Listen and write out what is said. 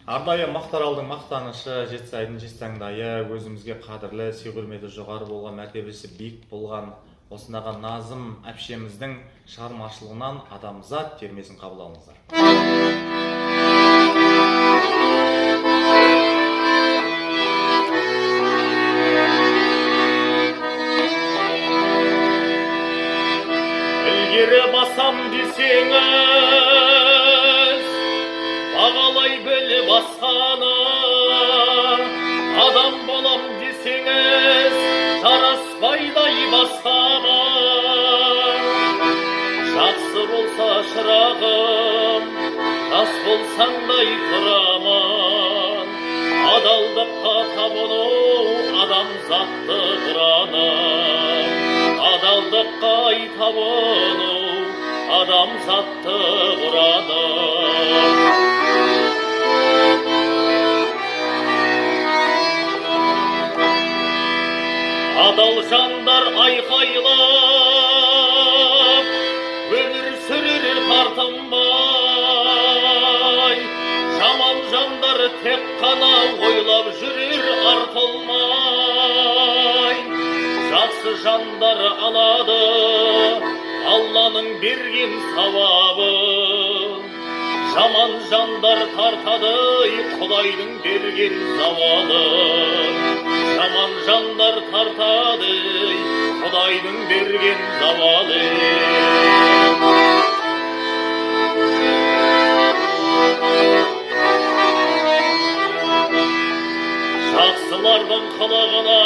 Ардайы Мақтаралдың мақтанышы, Жетісайдың жетісаңдайы, өзімізге қадірлі, сый-құрметі жоғары болған, мәртебесі биік болған осындағы Назым әпшеміздің шығармашылығынан Адамзат термесін қабыл алыңыздар. Ілгері басам десеңіз, бағалай біл басқаны, адам болам десеңіз, жараспайдай басқаны. Жақсы болса шырағым, жас болсаңдай тұрамын, адалдыққа табыну адамзатты құраным. Адалдыққа табыну адамзатты құраным. Адал жандар айқайлап, өмір сүрер тартынбай, жаман жандар тек қана ойлап жүрер артылмай. Жақсы жандар алады Алланың берген сауабын, жаман жандар тартады Құдайдың берген завалын. Жаман жандар тартады Құдайдың берген завалын. Жақсылардың қылығына